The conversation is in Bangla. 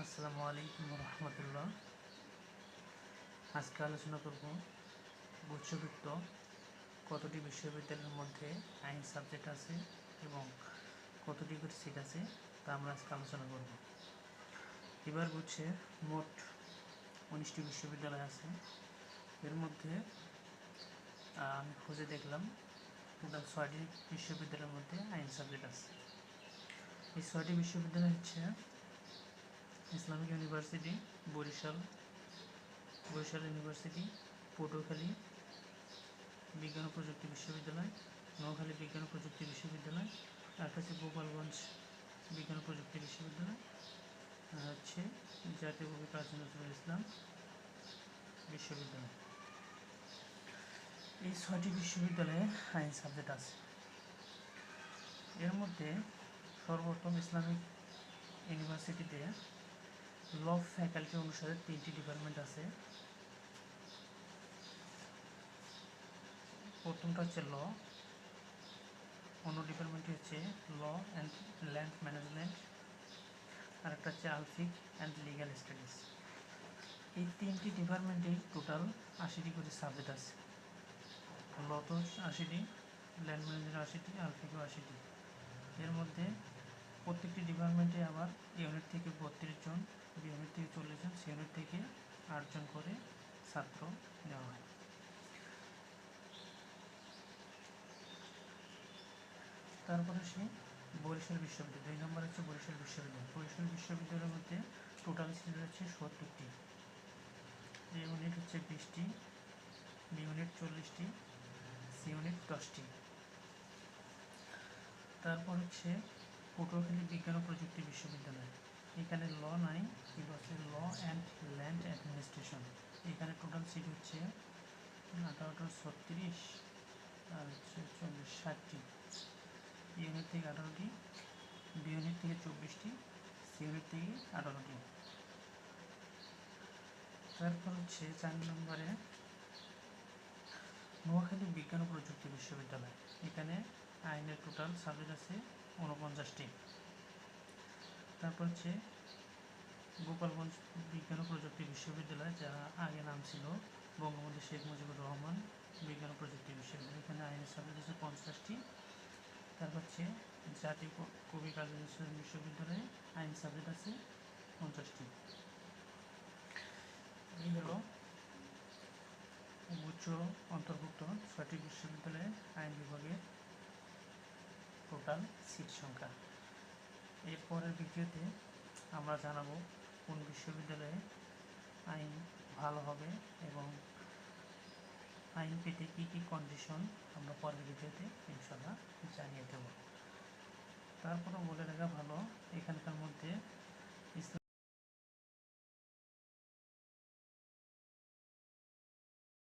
আসসালামু আলাইকুম রহমতুল্লাহ। আজকে আলোচনা করব গুচ্ছবৃত্ত কতটি বিশ্ববিদ্যালয়ের মধ্যে আইন সাবজেক্ট আছে এবং কতটি করে সিট আছে তা আমরা আজকে আলোচনা করব। এবার গুচ্ছে মোট 19টি বিশ্ববিদ্যালয় আছে। এর মধ্যে আমি খুঁজে দেখলাম টোটাল 6টি বিশ্ববিদ্যালয়ের মধ্যে আইন সাবজেক্ট আছে। এই 6টি বিশ্ববিদ্যালয় হচ্ছে Islamic university Barishal university, Patuakhali বিজ্ঞান ও প্রযুক্তি বিশ্ববিদ্যালয়, নোয়াখালী বিজ্ঞান ও প্রযুক্তি বিশ্ববিদ্যালয়, আর হচ্ছে গোপালগঞ্জ বিজ্ঞান ও প্রযুক্তি বিশ্ববিদ্যালয়, আর হচ্ছে জাতীয় কবি কাজী নজরুল ইসলাম বিশ্ববিদ্যালয়। এই 6টি বিশ্ববিদ্যালয়ে আইন সাবজেক্ট আছে। এর মধ্যে সর্বপ্রথম ইসলামিক ইউনিভার্সিটিতে ল ফ্যাকাল্টি অনুসারে 3টি ডিপার্টমেন্ট আছে। প্রথমটা হচ্ছে ল, অন্য ডিপার্টমেন্টটি হচ্ছে ল অ্যান্ড ল্যান্ড ম্যানেজমেন্ট, আর একটা হচ্ছে আলফিক অ্যান্ড লিগ্যাল স্টাডিজ। এই 3টি ডিপার্টমেন্টেই টোটাল 80টি করে সাবজেক্ট আছে। ল তো 80টি, ল্যান্ড ম্যানেজমেন্ট 80টি, আলফিকও 80টি। এর মধ্যে প্রত্যেকটি ডিপার্টমেন্টে আবার ইউনিট থেকে 32 জন, বি ইউনিট থেকে 40 জন, সি ইউনিট থেকে 8 জন করে ছাত্র নেওয়া হয়। তারপরে সে বরিশাল বিশ্ববিদ্যালয়, 2 নম্বর হচ্ছে বরিশাল বিশ্ববিদ্যালয়। বরিশাল বিশ্ববিদ্যালয়ের মধ্যে টোটাল সিট হচ্ছে 70টি, এ ইউনিট হচ্ছে 20টি, বি ইউনিট 40টি, সি ইউনিট 10টি। তারপর হচ্ছে পটুয়াখালী বিজ্ঞান ও প্রযুক্তি বিশ্ববিদ্যালয়। এখানে ল নাই, কিন্তু হচ্ছে ল অ্যান্ড ল্যান্ড অ্যাডমিনিস্ট্রেশন। এখানে টোটাল সিট হচ্ছে 18, 36 আর হচ্ছে 40, 60টি। ইউনিট থেকে 18টি, বি ইউনিট থেকে 24টি, সি ইউনিট থেকে 18টি। তারপর হচ্ছে 4 নম্বরে নোয়াখালী বিজ্ঞান ও প্রযুক্তি বিশ্ববিদ্যালয়। এখানে আইনের টোটাল সাবজেক্ট আছে 49টি। তারপর হচ্ছে গোপালগঞ্জ বিজ্ঞান ও প্রযুক্তি বিশ্ববিদ্যালয়, যা আগে নাম ছিল বঙ্গবন্ধু শেখ মুজিবুর রহমান বিজ্ঞান ও প্রযুক্তি বিশ্ববিদ্যালয়। এখানে আইনের সাবজেক্ট আছে 50টি। তারপর হচ্ছে জাতীয় কবি কাজী নজরুল বিশ্ববিদ্যালয়ে আইন সাবজেক্ট আছে 50টি। এই হলো গুচ্ছ অন্তর্ভুক্ত 6টি বিশ্ববিদ্যালয়ে আইন বিভাগের টোটাল সিট সংখ্যা। এরপরের ভিডিওতে আমরা জানাবো কোন বিশ্ববিদ্যালয়ে আইন ভালো হবে এবং আইন পেতে কী কী কন্ডিশন আমরা পরের ভিডিওতে ইনশাআল্লাহ জানিয়ে দেব। তারপরে বলে রাখা ভালো, এখানকার মধ্যে